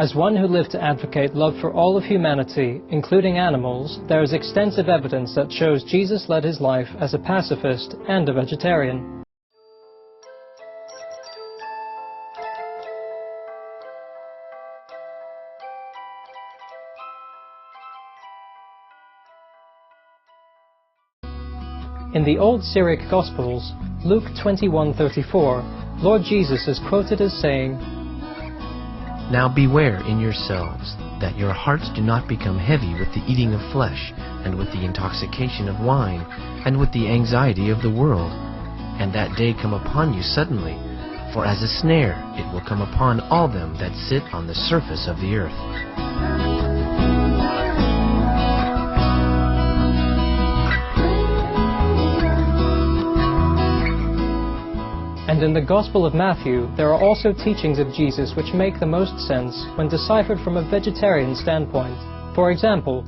As one who lived to advocate love for all of humanity, including animals, there is extensive evidence that shows Jesus led his life as a pacifist and a vegetarian. In the Old Syriac Gospels, Luke 21:34, Lord Jesus is quoted as saying, "Now beware in yourselves, that your hearts do not become heavy with the eating of flesh, and with the intoxication of wine, and with the anxiety of the world, and that day come upon you suddenly, for as a snare it will come upon all them that sit on the surface of the earth." And in the Gospel of Matthew, there are also teachings of Jesus which make the most sense when deciphered from a vegetarian standpoint. For example,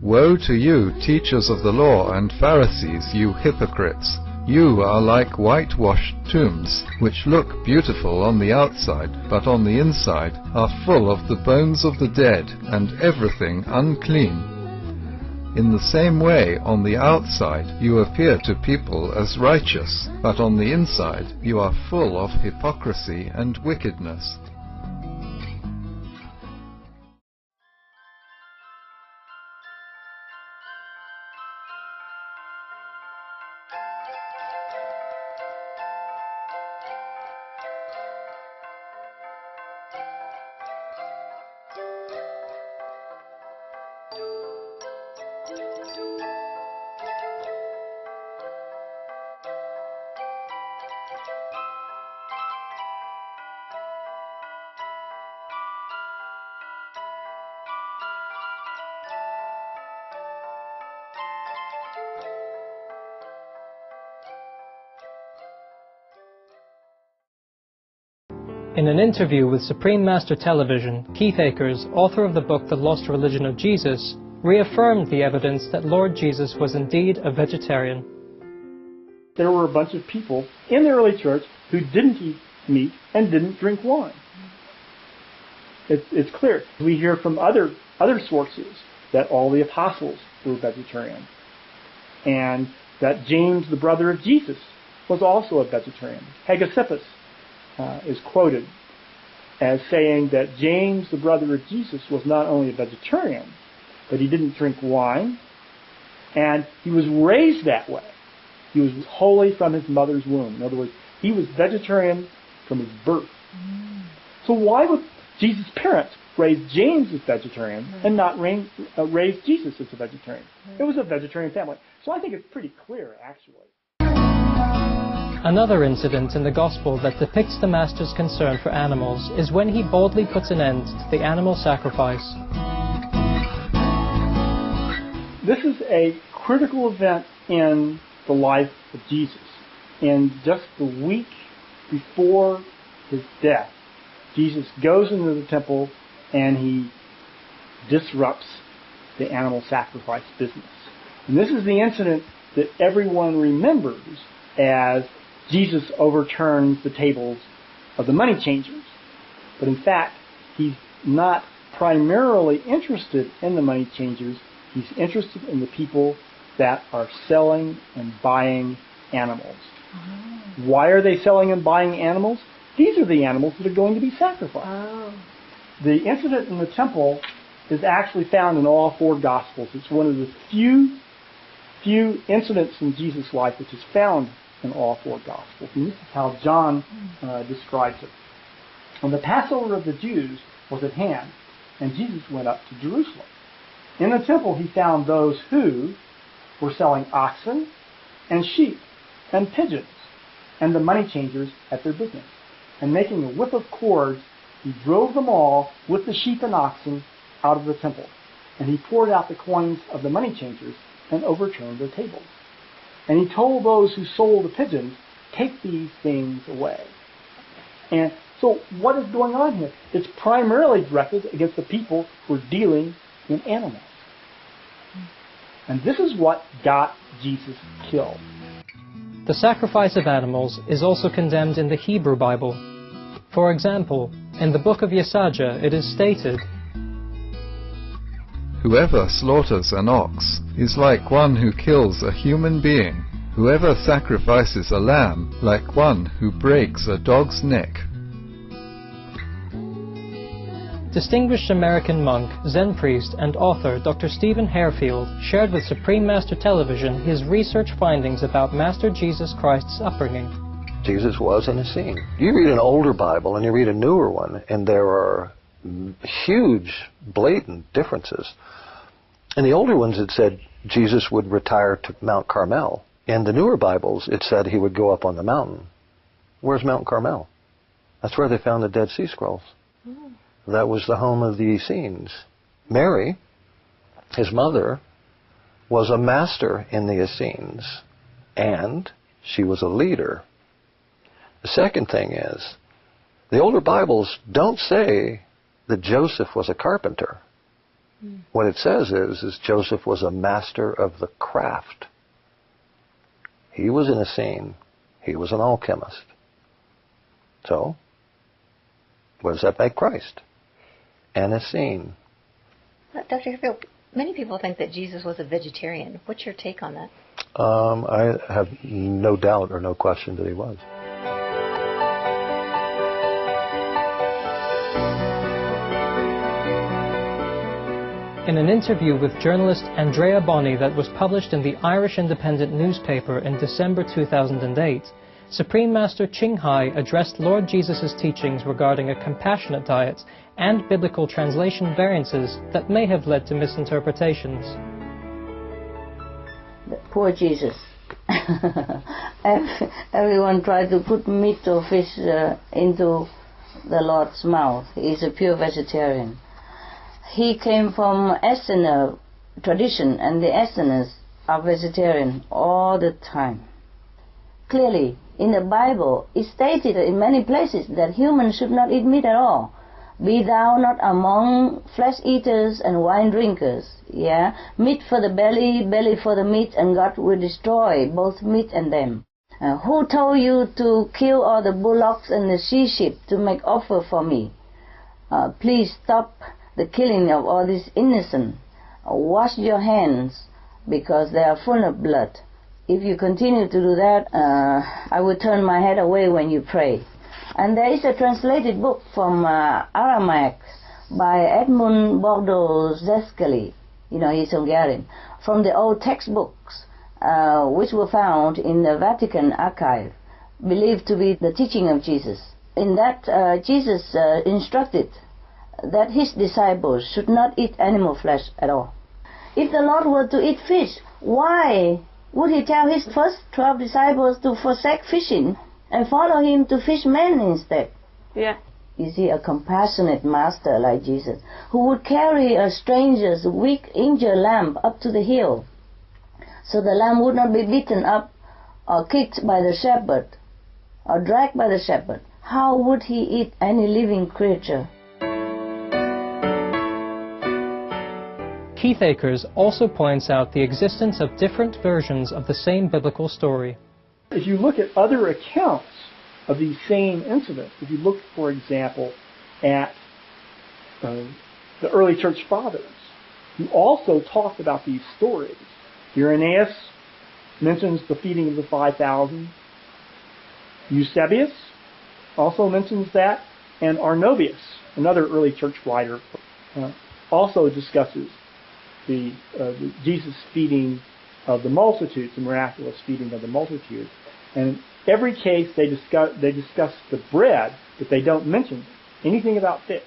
"Woe to you, teachers of the law and Pharisees, you hypocrites! You are like whitewashed tombs, which look beautiful on the outside, but on the inside are full of the bones of the dead and everything unclean. In the same way, on the outside you appear to people as righteous, but on the inside you are full of hypocrisy and wickedness." in an interview with Supreme Master Television, Keith Akers, author of the book The Lost Religion of Jesus, reaffirmed the evidence that Lord Jesus was indeed a vegetarian. There were a bunch of people in the early church who didn't eat meat and didn't drink wine. It's clear. We hear from other sources that all the apostles were vegetarian, and that James, the brother of Jesus, was also a vegetarian. Hegesippus is quoted as saying that James, the brother of Jesus, was not only a vegetarian, but he didn't drink wine, and he was raised that way. He was holy from his mother's womb. In other words, he was vegetarian from his birth. So why would Jesus' parents raise James as vegetarian and not raise Jesus as a vegetarian? It was a vegetarian family. So I think it's pretty clear, actually. Another incident in the Gospel that depicts the Master's concern for animals is when he boldly puts an end to the animal sacrifice. This is a critical event in the life of Jesus. In just the week before his death, Jesus goes into the temple and he disrupts the animal sacrifice business. And this is the incident that everyone remembers as Jesus overturns the tables of the money changers. But in fact, he's not primarily interested in the money changers. He's interested in the people that are selling and buying animals. Why are they selling and buying animals? These are the animals that are going to be sacrificed. The incident in the temple is actually found in all four Gospels. It's one of the few incidents in Jesus' life which is found in all four Gospels. And this is how John describes it. When the Passover of the Jews was at hand, and Jesus went up to Jerusalem. In the temple he found those who were selling oxen and sheep and pigeons, and the money changers at their business. And making a whip of cords, he drove them all with the sheep and oxen out of the temple. And he poured out the coins of the money changers and overturned their tables. And he told those who sold the pigeons, "Take these things away." And so what is going on here? It's primarily directed against the people who are dealing in animals. And this is what got Jesus killed. The sacrifice of animals is also condemned in the Hebrew Bible. For example, In the book of Yesaja it is stated, Whoever slaughters an ox is like one who kills a human being. Whoever sacrifices a lamb, like one who breaks a dog's neck. Distinguished American monk, Zen priest, and author Dr. Stephen Harefield shared with Supreme Master Television his research findings about Master Jesus Christ's upbringing. Jesus was an Essene. You read an older Bible and you read a newer one, and there are huge, blatant differences. In the older ones it said Jesus would retire to Mount Carmel. In the newer Bibles it said he would go up on the mountain. Where's Mount Carmel? That's where they found the Dead Sea Scrolls. That was the home of the Essenes. Mary, his mother, was a master in the Essenes, and she was a leader. The second thing is, the older Bibles don't say that Joseph was a carpenter. What it says is Joseph was a master of the craft. He was an Essene. He was an alchemist. So, what does that make Christ? An Essene. Dr. Harefield, many people think that Jesus was a vegetarian. What's your take on that? I have no doubt or no question that he was. In an interview with journalist Andrea Bonney that was published in the Irish Independent newspaper in December 2008, Supreme Master Ching Hai addressed Lord Jesus' teachings regarding a compassionate diet and biblical translation variances that may have led to misinterpretations. Poor Jesus. Everyone tried to put meat or fish into the Lord's mouth. He's a pure vegetarian. He came from Essener tradition, and the Esseners are vegetarian all the time. Clearly, in the Bible, it stated in many places that humans should not eat meat at all. Be thou not among flesh eaters and wine drinkers. Yeah, meat for the belly, belly for the meat, and God will destroy both meat and them. Who told you to kill all the bullocks and the she-sheep to make offer for me? Please stop the killing of all these innocent. Wash your hands, because they are full of blood. If you continue to do that, I will turn my head away when you pray. And there is a translated book from Aramaic by Edmund Bordeaux Zescali, he's Hungarian, from the old textbooks which were found in the Vatican archive, believed to be the teaching of Jesus. In that, Jesus instructed that his disciples should not eat animal flesh at all. If the Lord were to eat fish, why would he tell his first 12 disciples to forsake fishing and follow him to fish men instead? Yeah. You see, a compassionate master like Jesus, who would carry a stranger's weak, injured lamb up to the hill, so the lamb would not be beaten up or kicked by the shepherd or dragged by the shepherd. How would he eat any living creature? Keith Akers also points out the existence of different versions of the same biblical story. If you look at other accounts of these same incidents, if you look, for example, at the early church fathers, who also talked about these stories. Irenaeus mentions the feeding of the 5,000. Eusebius also mentions that, and Arnobius, another early church writer, also discusses the Jesus feeding of the multitudes, the miraculous feeding of the multitudes. And in every case, they discuss the bread, but they don't mention anything about fish.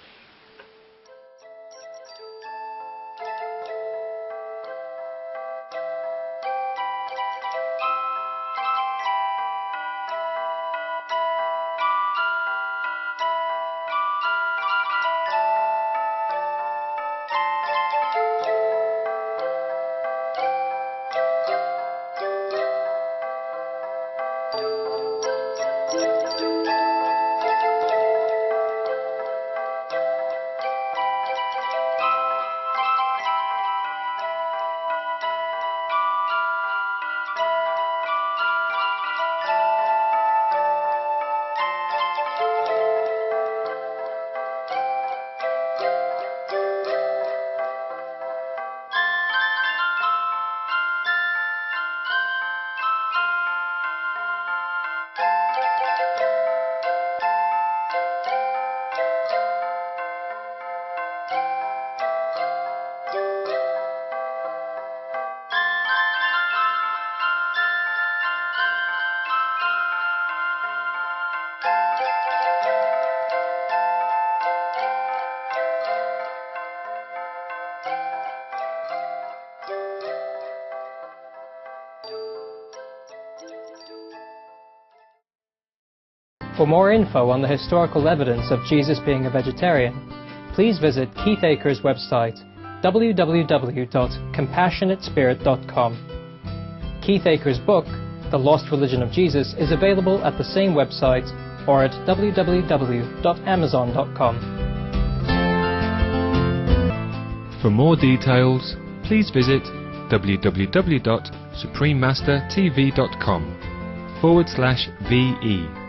For more info on the historical evidence of Jesus being a vegetarian, please visit Keith Akers' website, www.compassionatespirit.com. Keith Akers' book, The Lost Religion of Jesus, is available at the same website or at www.amazon.com. For more details, please visit www.suprememastertv.com/VE.